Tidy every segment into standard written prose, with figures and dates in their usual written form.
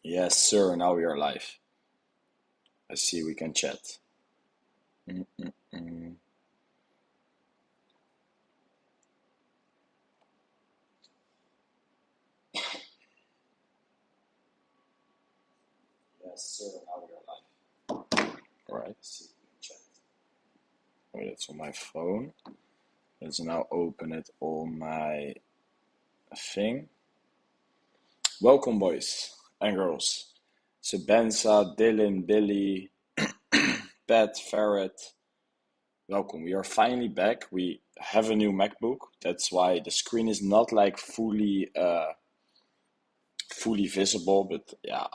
Yes, sir. Now we are live. I see we can chat. Mm-mm-mm. Yes, sir. Now we are live. All right. I see we can chat. Wait, it's on my phone. Let's now open it on my thing. Welcome, boys and girls. Sabenza, Dylan, Billy, Pat, Ferret. Welcome. We are finally back. We have a new MacBook. That's why the screen is not like fully visible. But yeah,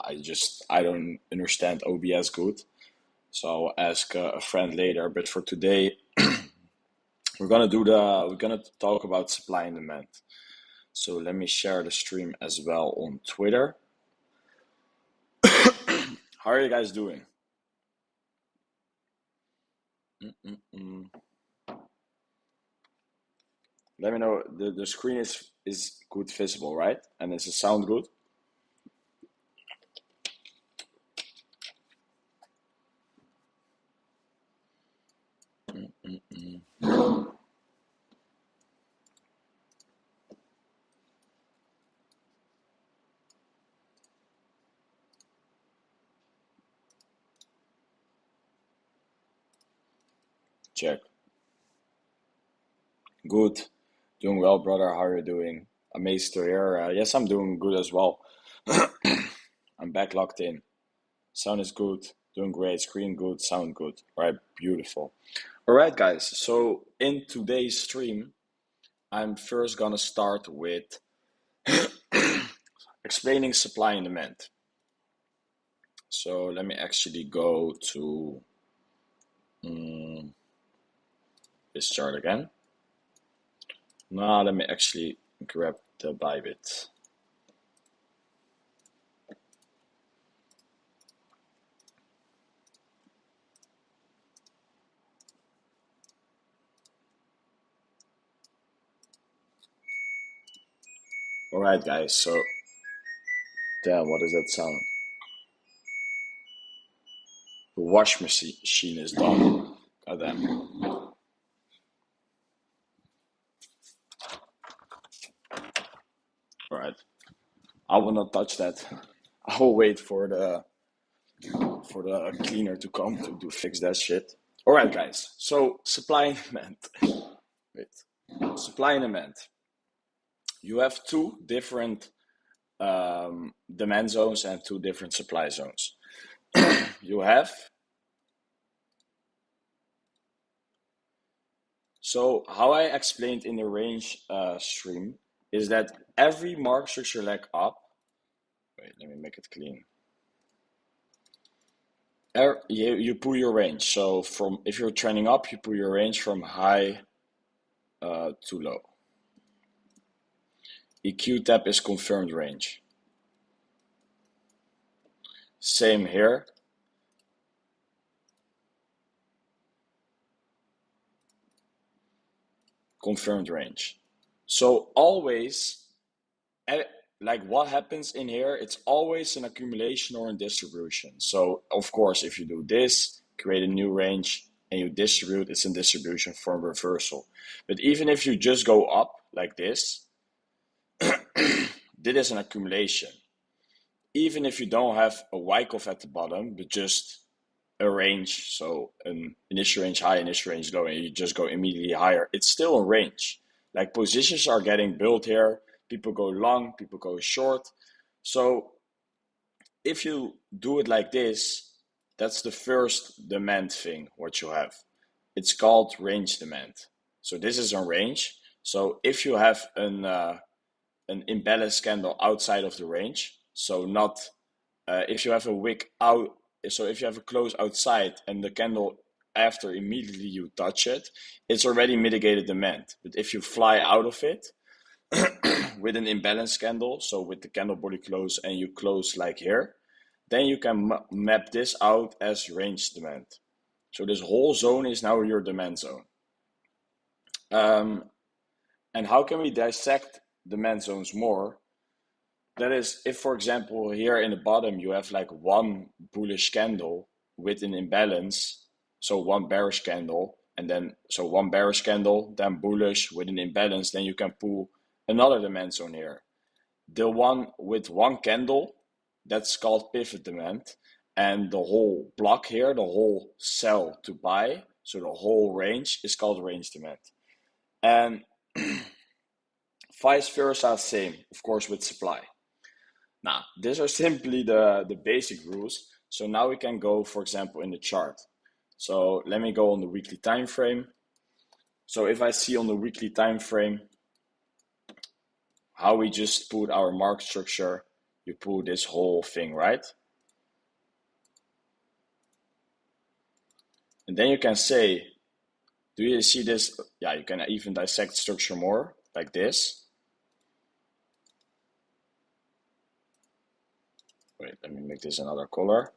I don't understand OBS good. So I'll ask a friend later. But for today, we're gonna talk about supply and demand. So let me share the stream as well on Twitter. How are you guys doing? Mm-mm-mm. Let me know. The screen is good visible, right? And is the sound good? Mm-mm. Check. Good. Doing well, brother. How are you doing? Amazed to hear. Yes, I'm doing good as well. I'm back locked in. Sound is good. Doing great. Screen good. Sound good. All right. Beautiful. All right, guys. So in today's stream, I'm first gonna start with explaining supply and demand. So let me actually go to this chart again. Now let me actually grab the Bybit. All right, guys. So damn, what is that sound? The wash machine is done. God damn. All right. I will not touch that. I will wait for the cleaner to come to fix that shit. All right, guys. So supply and demand. Wait. Supply and demand. You have two different demand zones and two different supply zones. You have so how I explained in the range stream is that every market structure leg up. Wait, let me make it clean. You pull your range. So from if you're trending up, you pull your range from high to low. EQ tap is confirmed range. Same here. Confirmed range. So always, like what happens in here, it's always an accumulation or a distribution. So of course, if you do this, create a new range, and you distribute, it's a distribution from reversal. But even if you just go up like this, this is an accumulation. Even if you don't have a Wyckoff at the bottom, but just a range, so an initial range high, initial range low, and you just go immediately higher, it's still a range. Like positions are getting built here. People go long, people go short. So if you do it like this, that's the first demand thing, what you have. It's called range demand. So this is a range. So if you have an imbalanced candle outside of the range, so not if you have a wick out, so if you have a close outside and the candle after immediately you touch it, it's already mitigated demand. But if you fly out of it with an imbalanced candle, so with the candle body close and you close like here, then you can map this out as range demand. So this whole zone is now your demand zone. Um, and how can we dissect demand zones more? That is, if for example here in the bottom you have like one bullish candle with an imbalance, so one bearish candle, and then so one bearish candle, then bullish with an imbalance, then you can pull another demand zone here. The one with one candle, that's called pivot demand, and the whole block here, the whole sell to buy, so the whole range is called range demand. And vice versa, same, of course, with supply. Now, these are simply the basic rules. So now we can go, for example, in the chart. So let me go on the weekly time frame. So if I see on the weekly time frame how we just put our market structure, you pull this whole thing, right? And then you can say, do you see this? Yeah, you can even dissect structure more like this. Wait, let me make this another color.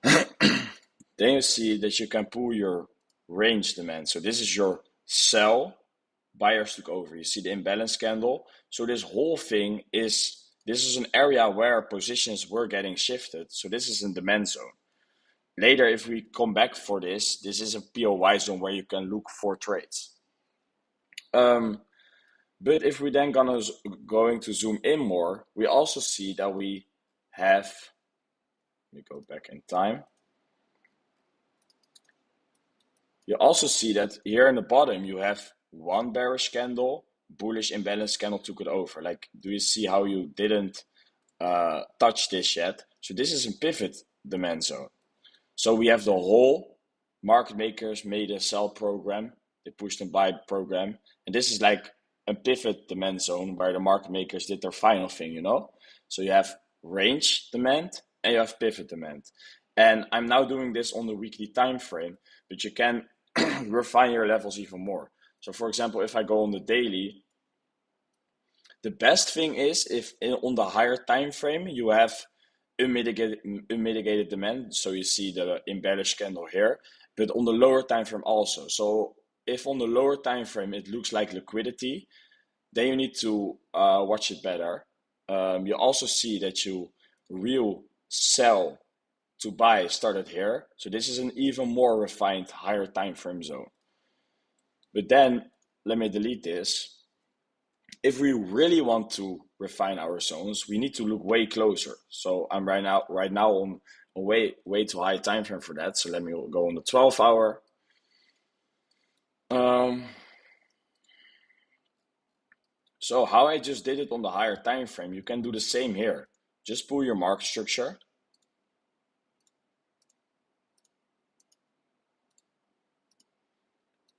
Then you see that you can pull your range demand. So this is your sell, buyers took over. You see the imbalance candle. So this whole thing is, this is an area where positions were getting shifted. So this is a demand zone. Later, if we come back for this is a POY zone where you can look for trades. But if we then going to zoom in more, we also see that we have, let me go back in time. You also see that here in the bottom, you have one bearish candle, bullish imbalance candle took it over. Like, do you see how you didn't touch this yet? So this is a pivot demand zone. So we have the whole market makers made a sell program, they pushed and buy program, and this is like a pivot demand zone where the market makers did their final thing, you know? So you have range demand and you have pivot demand. And I'm now doing this on the weekly time frame, but you can refine your levels even more. So for example, if I go on the daily, the best thing is if on the higher time frame you have unmitigated demand, so you see the bearish candle here, but on the lower time frame also. So if on the lower time frame it looks like liquidity, then you need to watch it better. You also see that you real sell to buy started here. So this is an even more refined higher time frame zone. But then let me delete this. If we really want to refine our zones, we need to look way closer. So I'm right now on a way too high time frame for that. So let me go on the 12 hour. So how I just did it on the higher time frame, you can do the same here. Just pull your market structure.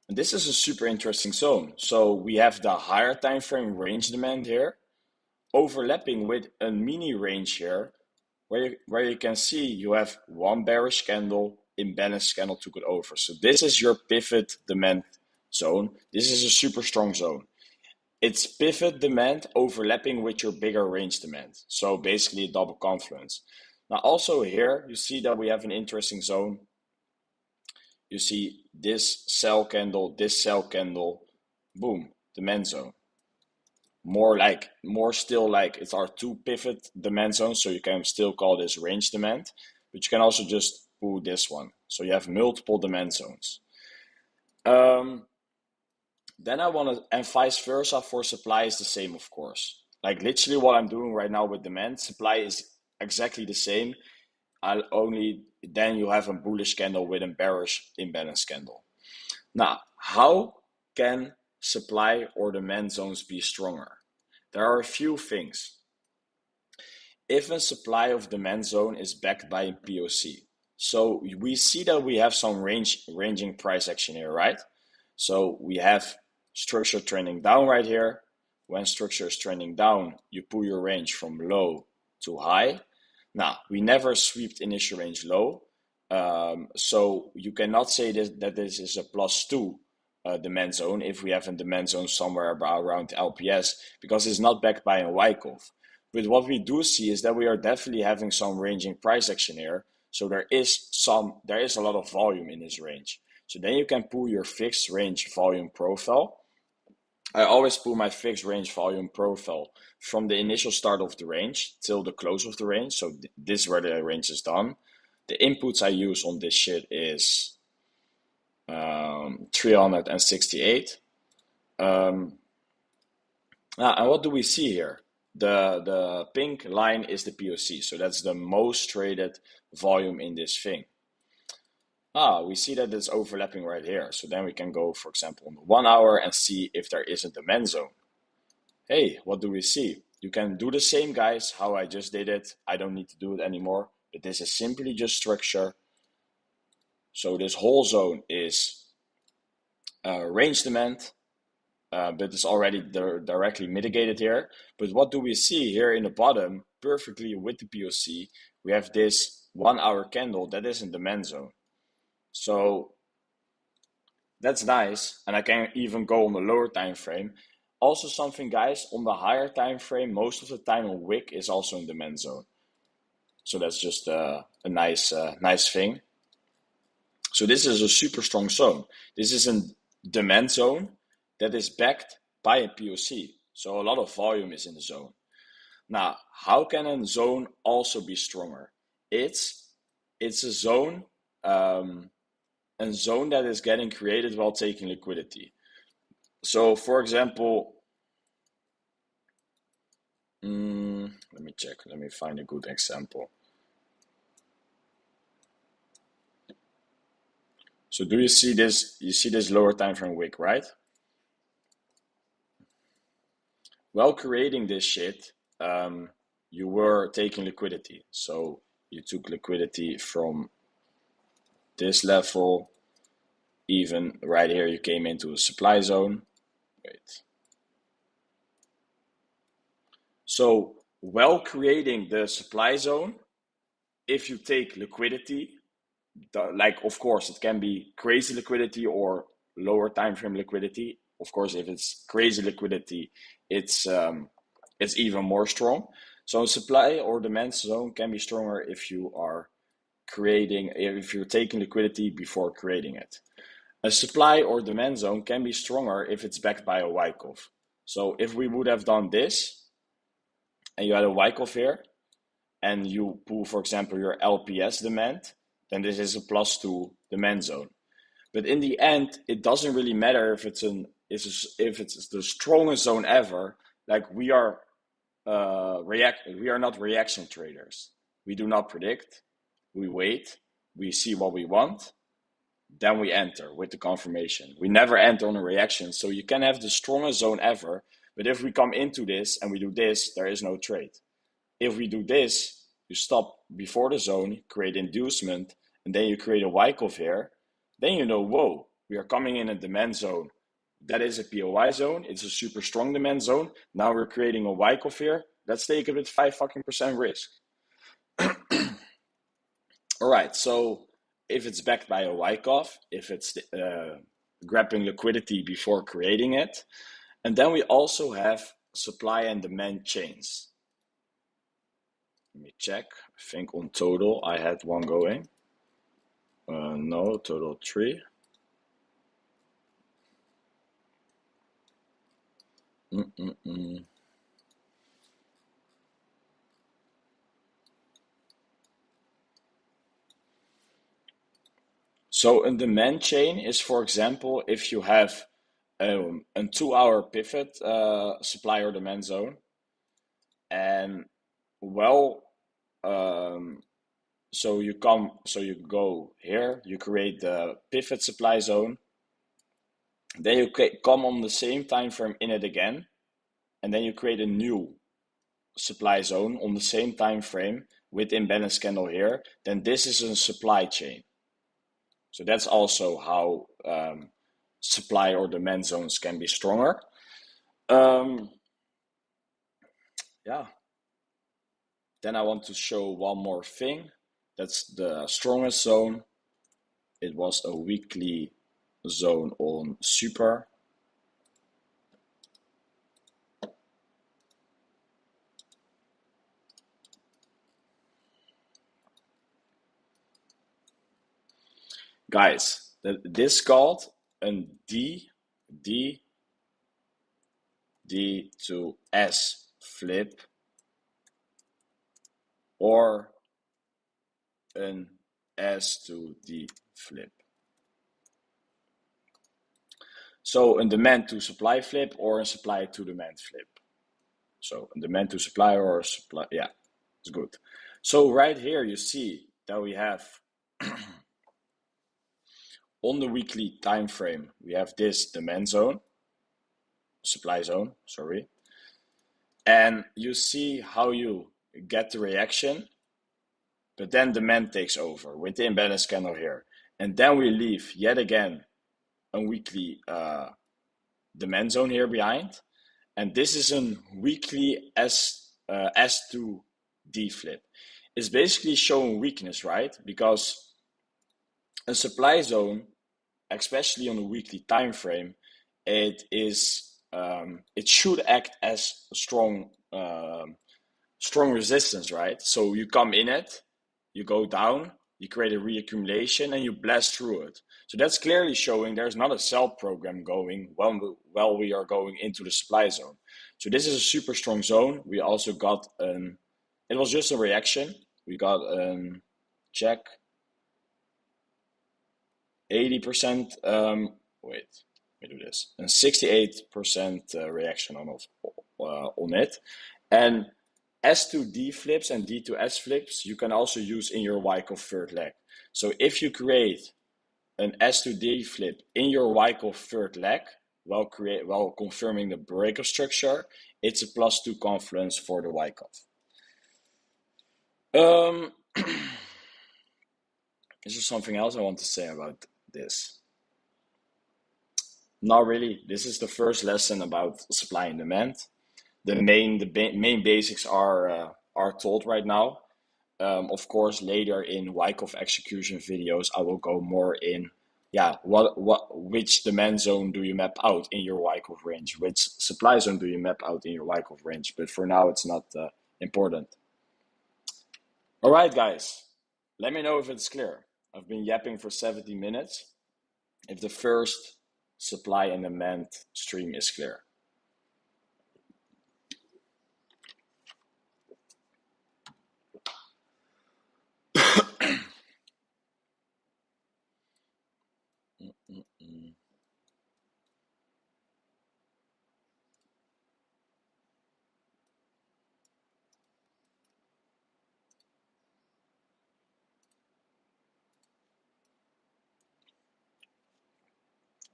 And this is a super interesting zone. So we have the higher time frame range demand here, overlapping with a mini range here, where you can see you have one bearish candle, imbalance candle took it over. So this is your pivot demand zone. This is a super strong zone. It's pivot demand overlapping with your bigger range demand. So basically a double confluence. Now also here, you see that we have an interesting zone. You see this sell candle, boom, demand zone. More still like it's our two pivot demand zones, so you can still call this range demand, but you can also just pull this one. So you have multiple demand zones. Then and vice versa for supply is the same, of course. Like literally what I'm doing right now with demand, supply is exactly the same. Only then you have a bullish candle with a bearish imbalance candle. Now, how can supply or demand zones be stronger? There are a few things. If a supply of demand zone is backed by a POC, so we see that we have some ranging price action here, right? So we have structure trending down right here. When structure is trending down, you pull your range from low to high. Now, we never swept initial range low, so you cannot say that this is a +2 demand zone if we have a demand zone somewhere around LPS, because it's not backed by a Wyckoff. But what we do see is that we are definitely having some ranging price action here, so there is a lot of volume in this range. So then you can pull your fixed range volume profile, I always pull my fixed range volume profile from the initial start of the range till the close of the range. So this is where the range is done. The inputs I use on this shit is 368. And what do we see here? The pink line is the POC, so that's the most traded volume in this thing. We see that it's overlapping right here. So then we can go, for example, on the 1 hour and see if there is a demand zone. Hey, what do we see? You can do the same, guys, how I just did it. I don't need to do it anymore, but this is simply just structure. So this whole zone is range demand, but it's already directly mitigated here. But what do we see here in the bottom, perfectly with the POC? We have this 1 hour candle that is in demand zone. So that's nice, and I can even go on the lower time frame. Also something, guys, on the higher time frame, most of the time a wick is also in demand zone. So that's just a nice thing. So this is a super strong zone. This is a demand zone that is backed by a POC. So a lot of volume is in the zone. Now, how can a zone also be stronger? It's a zone that is getting created while taking liquidity. So, for example, let me check. Let me find a good example. So, do you see this? You see this lower time frame wick, right? While creating this shit, you were taking liquidity. So you took liquidity from this level. Even right here, you came into a supply zone. Wait. So while creating the supply zone, if you take liquidity, like of course it can be crazy liquidity or lower time frame liquidity. Of course, if it's crazy liquidity, it's even more strong. So supply or demand zone can be stronger if you're taking liquidity before creating it. A supply or demand zone can be stronger if it's backed by a Wyckoff. So if we would have done this and you had a Wyckoff here and you pull, for example, your LPS demand, then this is a +2 demand zone. But in the end, it doesn't really matter if it's the strongest zone ever. Like we are not reaction traders. We do not predict. We wait. We see what we want. Then we enter with the confirmation. We never enter on a reaction. So you can have the strongest zone ever. But if we come into this and we do this, there is no trade. If we do this, you stop before the zone, create inducement, and then you create a Wyckoff here. Then you know, whoa, we are coming in a demand zone. That is a POI zone. It's a super strong demand zone. Now we're creating a Wyckoff here. Let's take it with 5% risk. All right, so if it's backed by a Wyckoff, if it's grabbing liquidity before creating it, and then we also have supply and demand chains. Let me check. I think on total I had one going. No, total 3. So a demand chain is, for example, if you have a 2-hour pivot supply or demand zone, and so you go here, you create the pivot supply zone, then you come on the same time frame in it again, and then you create a new supply zone on the same time frame with imbalance candle here, then this is a supply chain. So that's also how supply or demand zones can be stronger. Yeah. Then I want to show one more thing. That's the strongest zone. It was a weekly zone on Super. Guys, this called a D D to S flip or an S to D flip. So a demand to supply flip or a supply to demand flip. So a demand to supply or a supply, yeah, it's good. So right here you see that we have on the weekly time frame, we have this demand zone, supply zone, sorry. And you see how you get the reaction, but then demand takes over with the imbalance candle here. And then we leave yet again a weekly demand zone here behind. And this is a weekly S to D flip. It's basically showing weakness, right? Because a supply zone, especially on a weekly time frame, it should act as a strong resistance, right? So you come in it, you go down, you create a reaccumulation, and you blast through it. So that's clearly showing there's not a sell program going while we are going into the supply zone. So this is a super strong zone. We also got it was just a reaction. We got check 80%. Wait, let me do this. And 68% reaction on it, and S to D flips and D to S flips you can also use in your Wyckoff third leg. So if you create an S to D flip in your Wyckoff third leg while confirming the breakup structure, it's a +2 confluence for the Wyckoff. Is there something else I want to say about this? Not really. This is the first lesson about supply and demand. The main basics are told right now. Of course, later in Wyckoff execution videos, I will go more in, which demand zone do you map out in your Wyckoff range? Which supply zone do you map out in your Wyckoff range? But for now, it's not important. All right, guys, let me know if it's clear. I've been yapping for 70 minutes. If the first supply and demand stream is clear.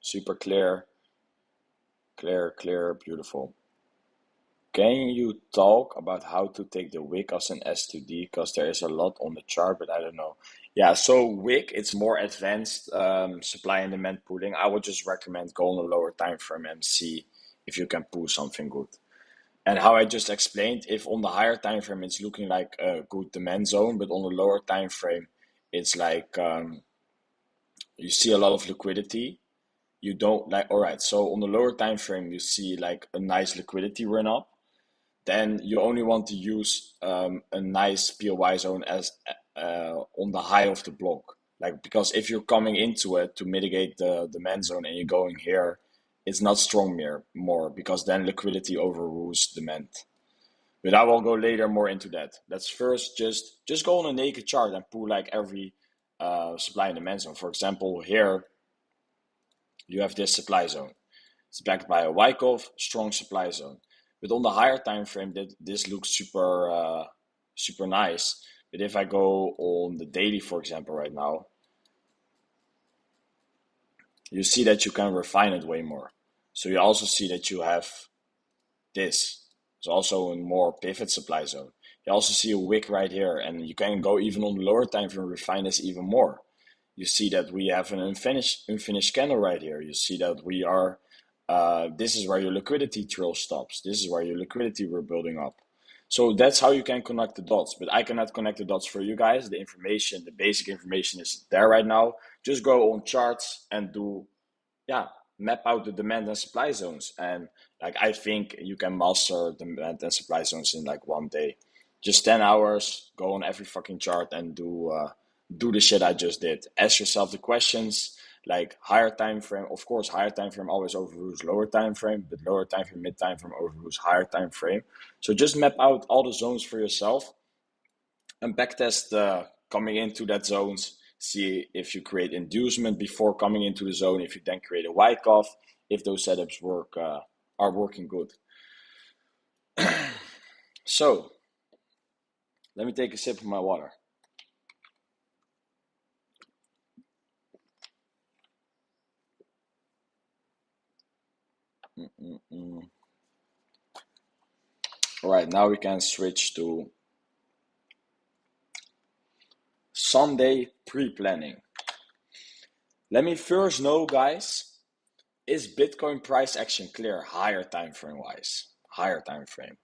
Super clear, beautiful. Can you talk about how to take the wick as an S to D? Because there is a lot on the chart, but I don't know. Yeah, so wick, it's more advanced supply and demand pooling. I would just recommend go on a lower time frame and see if you can pull something good. And how I just explained, if on the higher time frame it's looking like a good demand zone, but on the lower time frame it's like you see a lot of liquidity. You don't like, all right, so on the lower time frame you see like a nice liquidity run up, then you only want to use a nice POI zone as on the high of the block. Like, because if you're coming into it to mitigate the demand zone and you're going here, it's not strong more because then liquidity overrules demand. But I will go later more into that. Let's first just go on a naked chart and pull like every supply and demand zone. For example, here you have this supply zone. It's backed by a Wyckoff, strong supply zone. But on the higher time frame, this looks super nice. But if I go on the daily, for example, right now, you see that you can refine it way more. So you also see that you have this. It's also a more pivot supply zone. You also see a wick right here, and you can go even on the lower time frame, refine this even more. You see that we have an unfinished candle right here. You see that we are, this is where your liquidity trail stops. This is where your liquidity we're building up. So that's how you can connect the dots, but I cannot connect the dots for you guys. The information, the basic information is there right now. Just go on charts and map out the demand and supply zones. And like, I think you can master demand and supply zones in like one day. Just 10 hours, go on every fucking chart and do the shit I just did. Ask yourself the questions, like higher time frame. Of course, higher time frame always overrules lower time frame, but lower time frame, mid time frame overrules higher time frame. So just map out all the zones for yourself and backtest coming into that zones. See if you create inducement before coming into the zone. If you then create a Wyckoff, if those setups are working good. So let me take a sip of my water. All right, now we can switch to Sunday pre-planning. Let me first know, guys, is Bitcoin price action clear higher time frame wise? Higher time frame.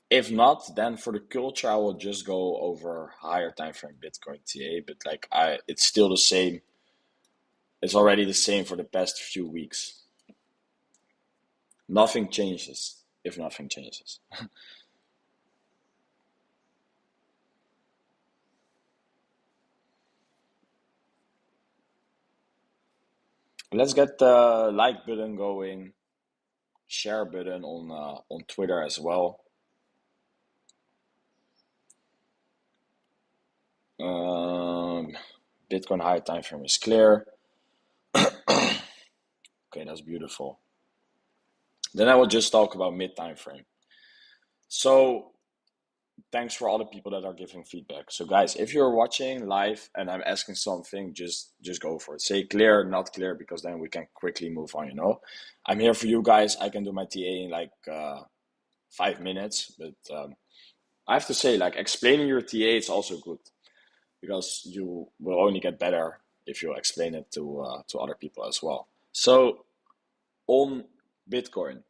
If not, then for the culture, I will just go over higher time frame Bitcoin TA. But like it's still the same. It's already the same for the past few weeks. Nothing changes if nothing changes. Let's get the like button going, share button on Twitter as well. Bitcoin higher time frame is clear. Okay, that's beautiful. Then I will just talk about mid time frame. So thanks for all the people that are giving feedback. So guys, if you're watching live and I'm asking something, just go for it. Say clear, not clear, because then we can quickly move on, you know. I'm here for you guys. I can do my TA in like 5 minutes, but I have to say, like, explaining your TA is also good because you will only get better if you explain it to other people as well. So on Bitcoin,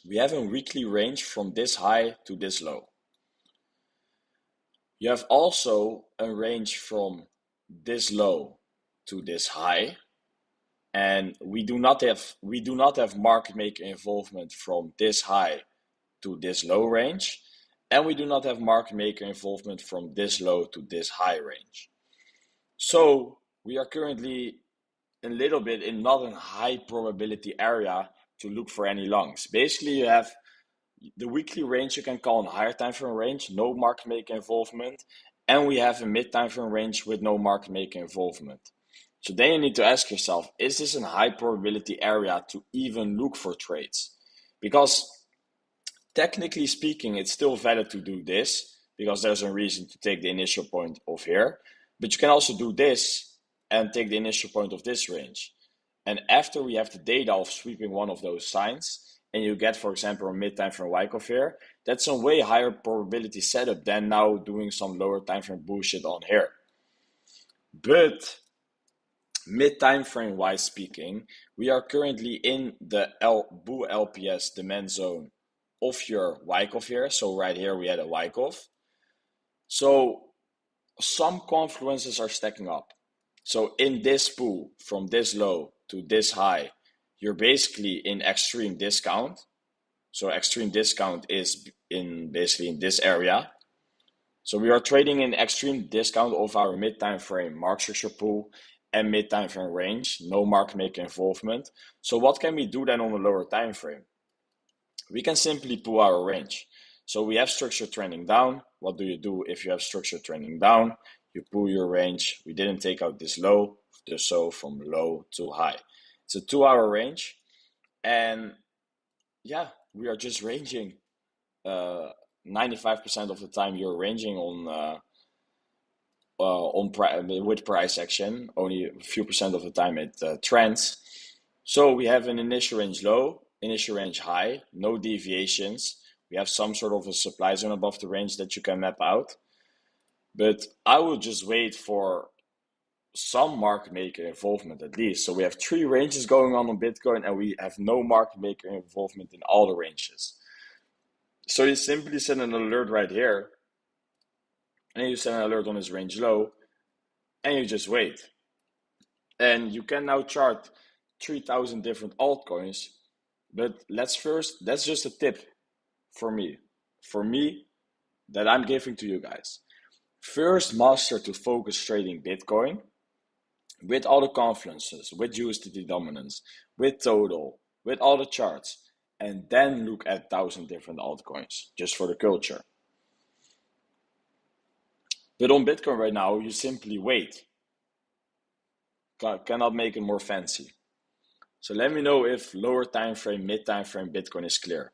we have a weekly range from this high to this low. You have also a range from this low to this high, and we do not have market maker involvement from this high to this low range, and we do not have market maker involvement from this low to this high range. So we are currently a little bit in not a high probability area to look for any longs. Basically, you have the weekly range you can call a higher time frame range, no market maker involvement, and we have a mid time frame range with no market maker involvement. So then you need to ask yourself, is this a high probability area to even look for trades? Because technically speaking, it's still valid to do this because there's a reason to take the initial point of here, but you can also do this and take the initial point of this range. And after we have the data of sweeping one of those signs, and you get, for example, a mid-time frame Wyckoff here, that's a way higher probability setup than now doing some lower time frame bullshit on here. But mid-time frame wise speaking, we are currently in the BOO LPS demand zone of your Wyckoff here. So right here we had a Wyckoff. So some confluences are stacking up. So in this pool, from this low to this high, you're basically in extreme discount. So extreme discount is basically in this area. So we are trading in extreme discount of our mid time frame market structure pool and mid time frame range, no market maker involvement. So what can we do then on a lower time frame? We can simply pull our range. So we have structure trending down. What do you do if you have structure trending down? You pull your range. We didn't take out this low, so from low to high. It's a 2-hour range. And yeah, we are just ranging. 95% of the time you're ranging with price action. Only a few percent of the time it trends. So we have an initial range low, initial range high, no deviations. We have some sort of a supply zone above the range that you can map out. But I will just wait for some market maker involvement at least. So we have 3 ranges going on Bitcoin and we have no market maker involvement in all the ranges. So you simply send an alert right here, and you send an alert on this range low, and you just wait. And you can now chart 3,000 different altcoins, but that's just a tip for me, that I'm giving to you guys. First, master to focus trading Bitcoin, with all the confluences, with USDT dominance, with total, with all the charts, and then look at 1,000 different altcoins just for the culture. But on Bitcoin right now, you simply wait. Cannot make it more fancy. So let me know if lower time frame, mid time frame Bitcoin is clear.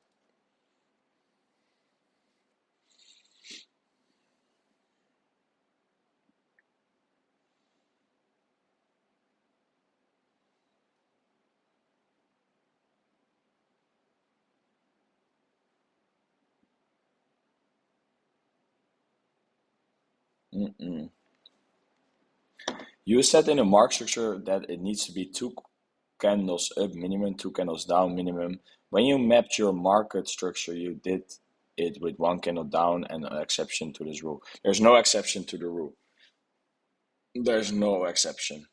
Mm-mm. You said in a market structure that it needs to be 2 candles up minimum, 2 candles down minimum. When you mapped your market structure, you did it with 1 candle down and an exception to this rule. There's no exception to the rule. There's no exception.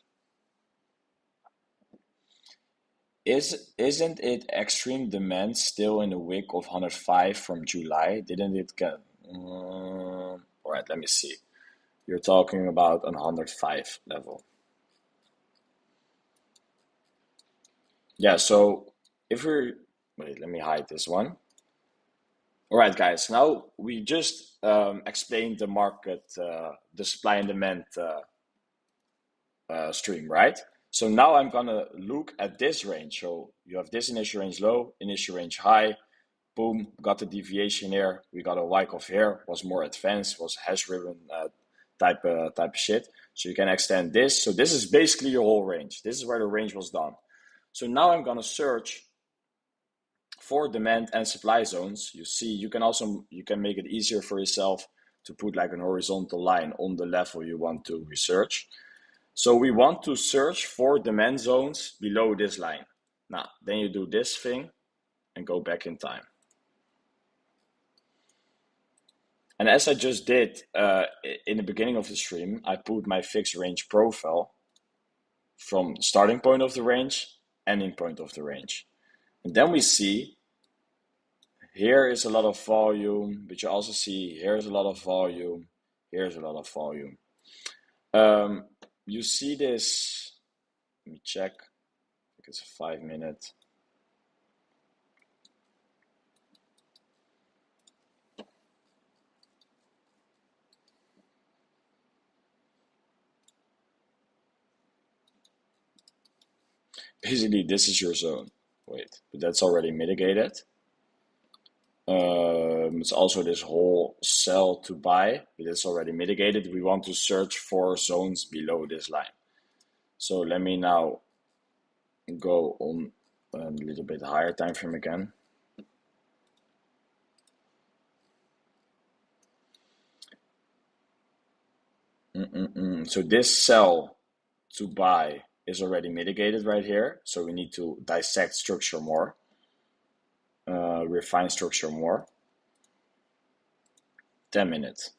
Isn't it extreme demand still in the wick of 105 from July? Didn't it get? All right, let me see. You're talking about an 105 level. Yeah, so if we're, wait, let me hide this one. All right, guys, now we just explained the market, the supply and demand stream, right? So now I'm gonna look at this range. So you have this initial range low, initial range high, boom, got the deviation here. We got a Wyckoff here, was more advanced, was hash ribbon type of shit. So you can extend this. So this is basically your whole range. This is where the range was done. So now I'm gonna search for demand and supply zones. You see, you can make it easier for yourself to put like an horizontal line on the level you want to research. So we want to search for demand zones below this line. Now, then you do this thing and go back in time. And as I just did in the beginning of the stream, I put my fixed range profile from starting point of the range, ending point of the range. And then we see here is a lot of volume, but you also see here's a lot of volume, here's a lot of volume. You see this, let me check, I think it's a 5 minute. Basically, this is your zone. Wait, but that's already mitigated. It's also this whole sell to buy, but it's already mitigated. We want to search for zones below this line. So let me now go on a little bit higher time frame again. So this sell to buy is already mitigated right here. So we need to dissect structure more, refine structure more. 10 minutes.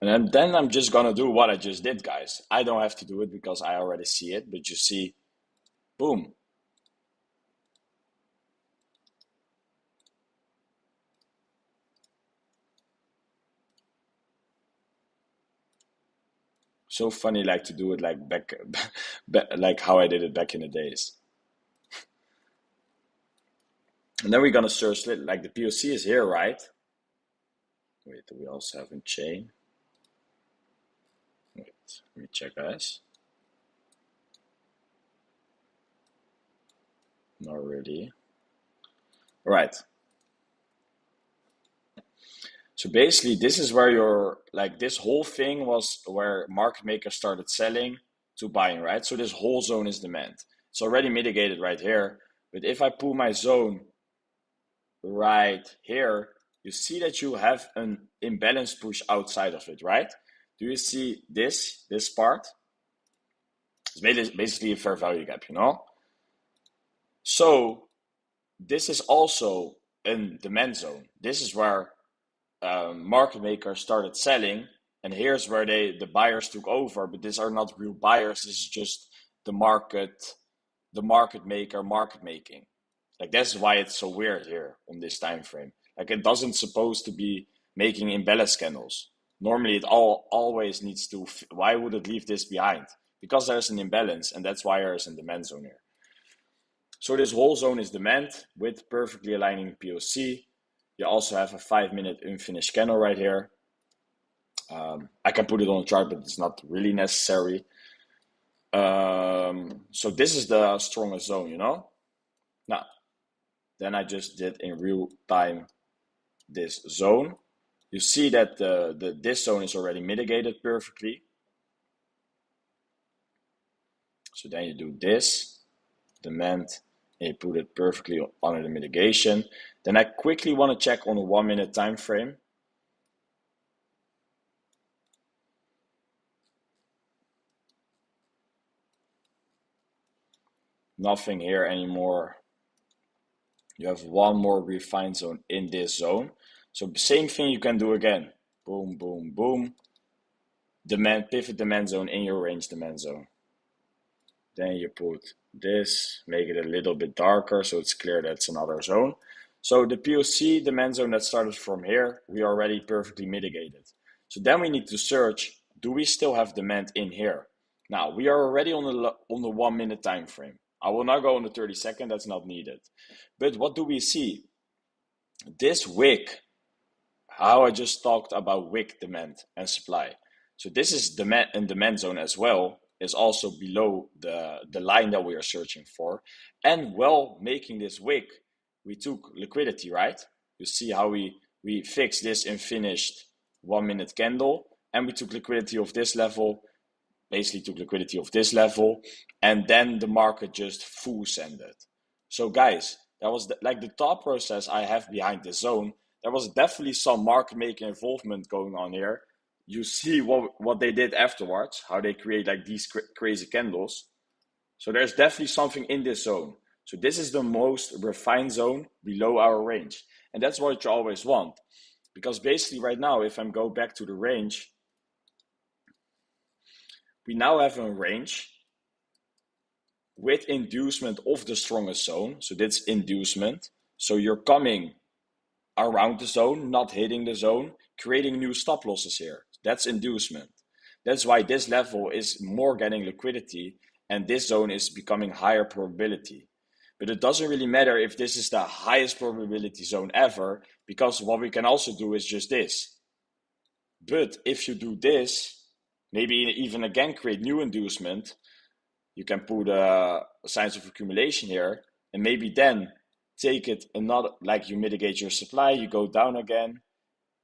And then I'm just gonna do what I just did, guys. I don't have to do it because I already see it, but you see, boom. So funny, like to do it like back, like how I did it back in the days. And then we're gonna search like the POC is here, right? Wait, do we also have in chain? Wait, let me check, guys. Not really. All right. So basically, this is where your like this whole thing was where market makers started selling to buying, right? So this whole zone is demand. It's already mitigated right here. But if I pull my zone right here, you see that you have an imbalance push outside of it, right? Do you see this part? It's basically a fair value gap, you know? So this is also a demand zone. This is where market makers started selling, and here's where the buyers took over. But these are not real buyers. This is just the market maker market making. Like that's why it's so weird here on this time frame. Like it doesn't supposed to be making imbalance candles. Normally it always needs to, why would it leave this behind? Because there's an imbalance, and that's why there's a demand zone here. So this whole zone is demand with perfectly aligning POC. You also have a 5-minute unfinished candle right here. I can put it on the chart, but it's not really necessary. So this is the strongest zone, you know? Now, then I just did in real time this zone. You see that this zone is already mitigated perfectly. So then you do this, demand, and you put it perfectly under the mitigation. Then I quickly want to check on a 1-minute time frame. Nothing here anymore. You have one more refined zone in this zone. So same thing you can do again. Boom, boom, boom. Demand, pivot demand zone in your range demand zone. Then you put this, make it a little bit darker so it's clear that's another zone. So the POC demand zone that started from here, we already perfectly mitigated. So then we need to search, do we still have demand in here? Now we are already on the 1-minute time frame. I will not go on the 30-second, that's not needed. But what do we see? This wick, how I just talked about wick demand and supply. So this is demand and demand zone as well, is also below the line that we are searching for. And while making this wick, we took liquidity, right? You see how we fixed this and finished 1-minute candle, and we took liquidity of this level, basically took liquidity of this level, and then the market just full sended. So guys, that was like the thought process I have behind this zone. There was definitely some market making involvement going on here. You see what they did afterwards, how they create like these crazy candles. So there's definitely something in this zone. So this is the most refined zone below our range. And that's what you always want. Because basically right now, if I go back to the range, we now have a range with inducement of the strongest zone. So that's inducement. So you're coming around the zone, not hitting the zone, creating new stop losses here. That's inducement. That's why this level is more getting liquidity and this zone is becoming higher probability. But it doesn't really matter if this is the highest probability zone ever, because what we can also do is just this. But if you do this, maybe even again create new inducement, you can put signs of accumulation here, and maybe then take it another, like you mitigate your supply, you go down again,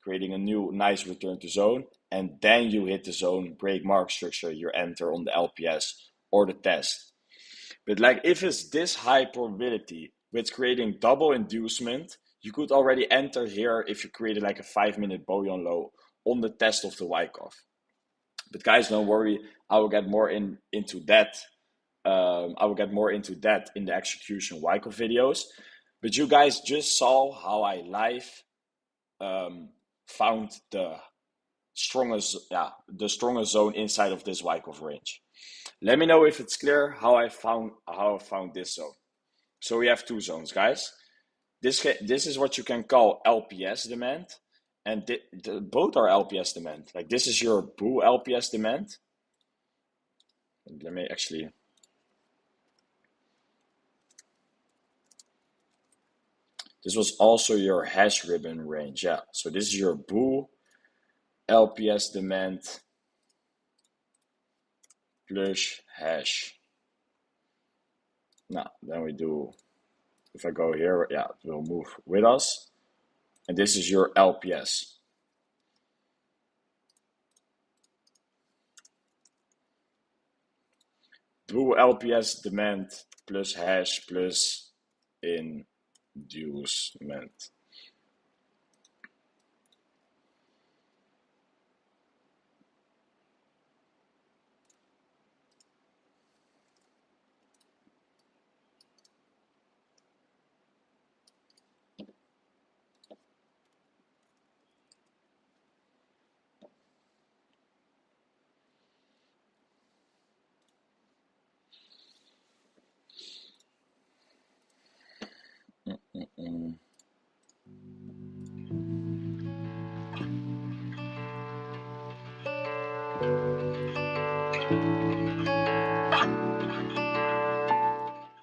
creating a new nice return to zone, and then you hit the zone, break market structure, you enter on the LPS or the test. But like if it's this high probability with creating double inducement, you could already enter here if you created like a 5-minute bullion low on the test of the Wyckoff. But guys, don't worry, I will get more into that. I will get more into that in the execution Wyckoff videos. But you guys just saw how I live found the strongest zone inside of this Wyckoff range. Let me know if it's clear how I found this zone. So we have two zones, guys. This is what you can call LPS demand, and both are LPS demand. Like this is your bull LPS demand. Let me actually. This was also your hash ribbon range, yeah. So this is your bull LPS demand plus hash. Now, then we do, if I go here, yeah, it will move with us. And this is your LPS. Bull LPS demand plus hash plus inducement.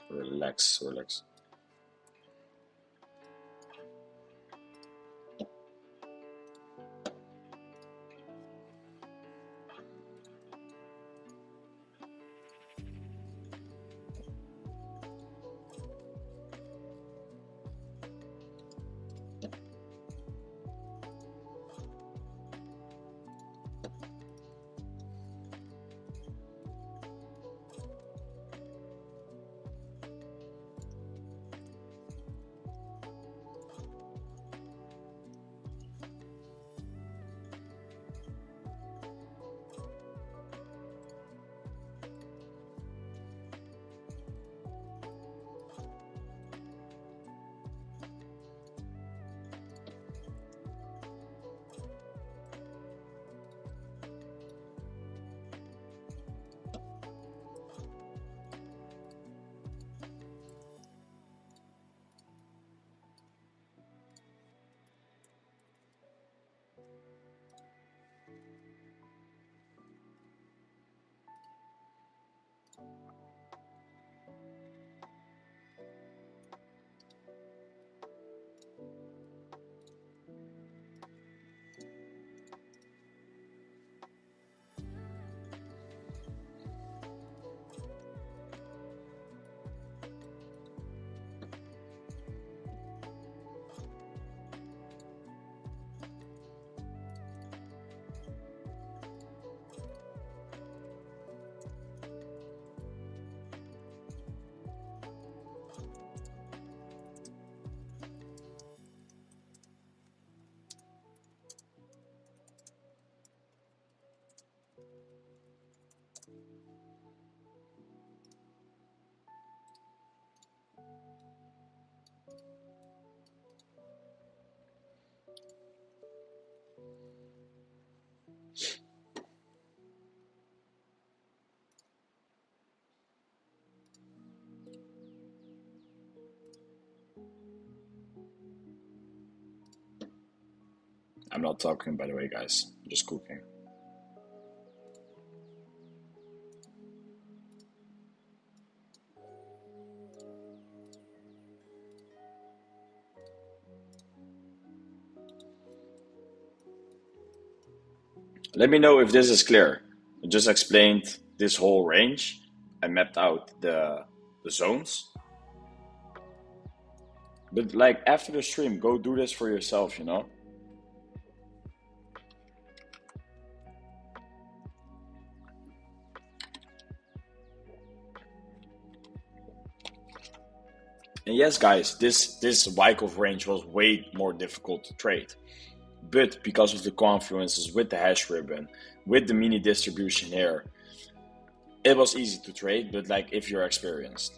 Relax, relax. I'm not talking, by the way, guys. I'm just cooking. Let me know if this is clear. I just explained this whole range. I mapped out the zones. But like after the stream, go do this for yourself, you know? And yes, guys, this Wyckoff range was way more difficult to trade. But because of the confluences with the hash ribbon, with the mini distribution here, it was easy to trade, but like if you're experienced.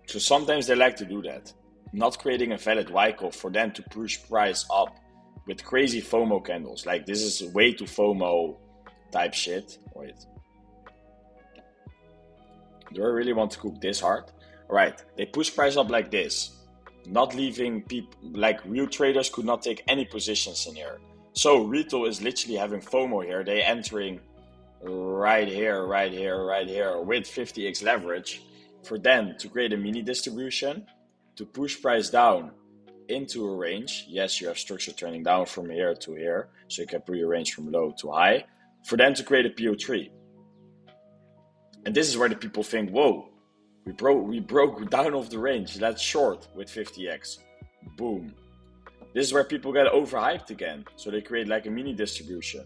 So sometimes they like to do that. Not creating a valid Wyckoff for them to push price up with crazy FOMO candles. Like this is way too FOMO type shit. Wait. Do I really want to cook this hard? Alright, they push price up like this. Not leaving people, like real traders could not take any positions in here. So retail is literally having FOMO here. They entering right here, right here, right here with 50x leverage for them to create a mini distribution to push price down into a range. Yes, you have structure turning down from here to here, so you can put your range from low to high for them to create a PO3. And this is where the people think, whoa, we broke down off the range. That's short with 50x. Boom. This is where people get overhyped again. So they create like a mini distribution.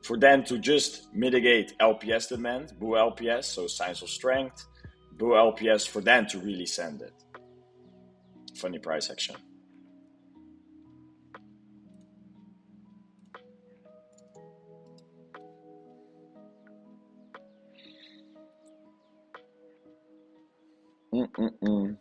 For them to just mitigate LPS demand, boo LPS, so signs of strength, boo LPS for them to really send it. Funny price action. Mm-mm-mm.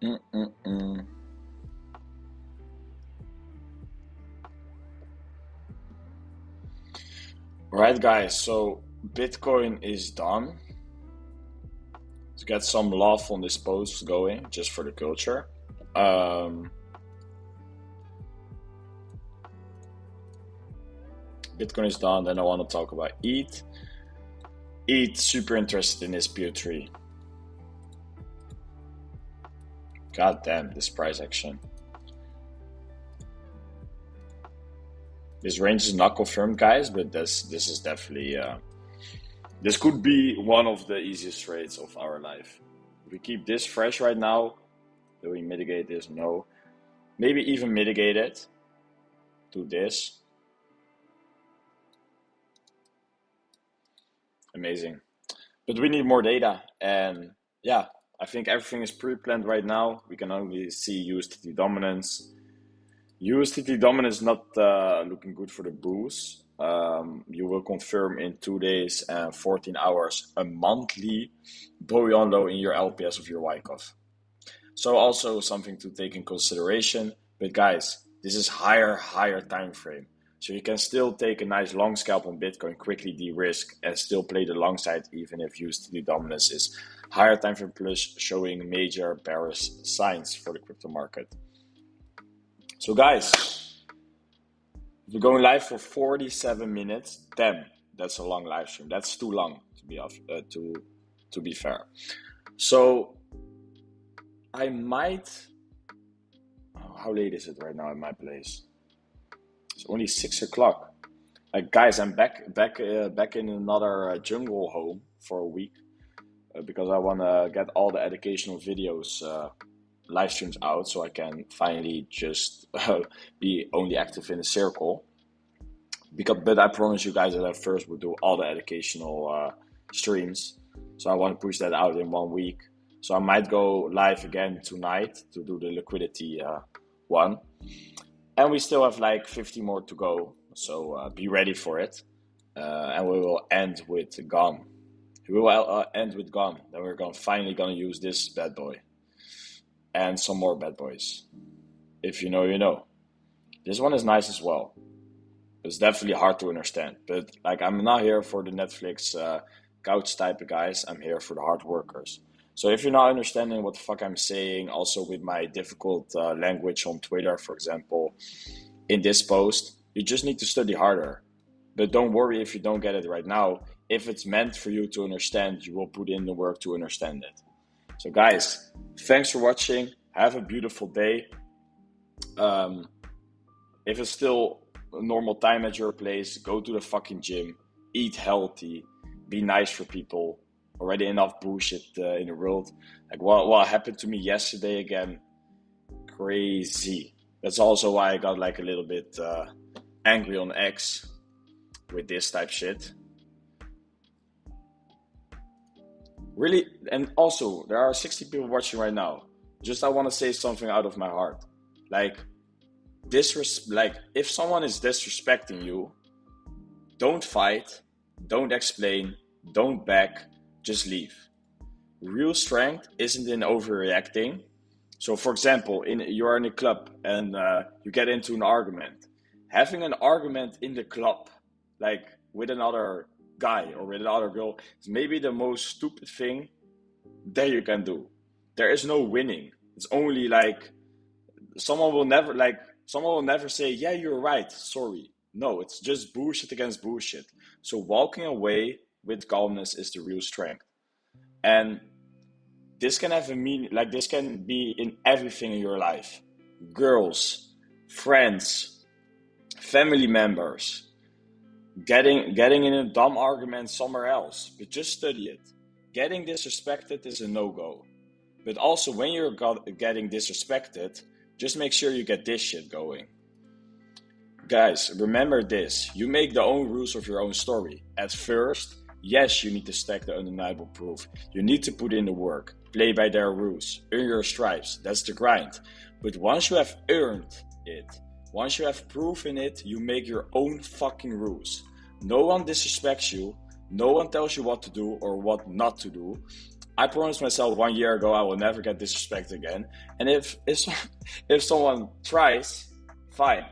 Mm-mm-mm. Right, guys. So Bitcoin is done. To get some love on this post going, just for the culture. Bitcoin is done. Then I want to talk about ETH. ETH, super interested in this PO3. God damn, this price action. This range is not confirmed, guys, but this is definitely this could be one of the easiest trades of our life. If we keep this fresh right now, do we mitigate this? No. Maybe even mitigate it to this. Amazing. But we need more data. And yeah, I think everything is pre-planned right now. We can only see USDT dominance. USDT dominance not looking good for the bulls. You will confirm in 2 days and 14 hours a monthly bullion low in your LPS of your Wyckoff. So also something to take in consideration. But guys, this is higher time frame. So you can still take a nice long scalp on Bitcoin, quickly de-risk, and still play the long side even if USDT dominance is higher time frame plus showing major bearish signs for the crypto market. So guys, we're going live for 47 minutes. Damn, that's a long live stream. That's too long to be fair. So I might. How late is it right now in my place? It's only 6 o'clock. Guys, I'm back in another jungle home for a week because I want to get all the educational videos live streams out so I can finally just be only active in the circle. But I promise you guys that I first will do all the educational streams. So I want to push that out in 1 week. So I might go live again tonight to do the liquidity one. And we still have like 50 more to go. So be ready for it. And we will end with GON. We will end with GON. Then we're finally going to use this bad boy. And some more bad boys. If you know, you know. This one is nice as well. It's definitely hard to understand. But like, I'm not here for the Netflix couch type of guys. I'm here for the hard workers. So if you're not understanding what the fuck I'm saying, also with my difficult language on Twitter, for example, in this post, you just need to study harder. But don't worry if you don't get it right now. If it's meant for you to understand, you will put in the work to understand it. So guys, thanks for watching. Have a beautiful day. If it's still a normal time at your place, go to the fucking gym, eat healthy, be nice for people. Already enough bullshit in the world. Like what happened to me yesterday again, crazy. That's also why I got like a little bit angry on X with this type shit. Really, and also there are 60 people watching right now. Just I want to say something out of my heart. Like if someone is disrespecting you, don't fight, don't explain, don't back. Just leave. Real strength isn't in overreacting. So, for example, you're in a club and you get into an argument. Having an argument in the club, like with another guy or with another girl, is maybe the most stupid thing that you can do. There is no winning. It's only like someone will never say, "Yeah, you're right. Sorry." No, it's just bullshit against bullshit. So walking away with calmness is the real strength. And this can have a meaning, like this can be in everything in your life. Girls, friends, family members, getting in a dumb argument somewhere else, but just study it. Getting disrespected is a no-go. But also when you're getting disrespected, just make sure you get this shit going. Guys, remember this. You make the own rules of your own story. At first, yes, you need to stack the undeniable proof. You need to put in the work. Play by their rules. Earn your stripes. That's the grind. But once you have earned it, once you have proven it, you make your own fucking rules. No one disrespects you. No one tells you what to do or what not to do. I promised myself 1 year ago I will never get disrespected again. And if someone tries, fine.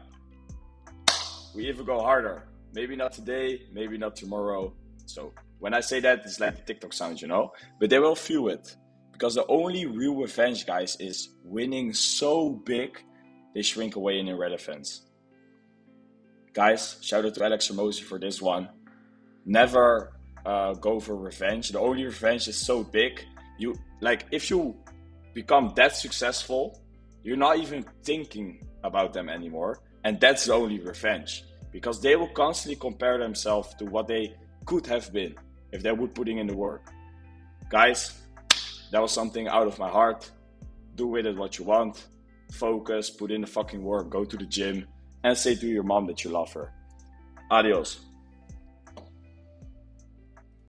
We even go harder. Maybe not today, maybe not tomorrow. So when I say that, it's like the TikTok sound, you know? But they will feel it. Because the only real revenge, guys, is winning so big, they shrink away in irrelevance. Guys, shout out to Alex Hormozi for this one. Never go for revenge. The only revenge is so big. If you become that successful, you're not even thinking about them anymore. And that's the only revenge. Because they will constantly compare themselves to what they could have been if they would putting in the work. Guys, that was something out of my heart. Do with it what you want. Focus, put in the fucking work, go to the gym, and say to your mom that you love her. Adios.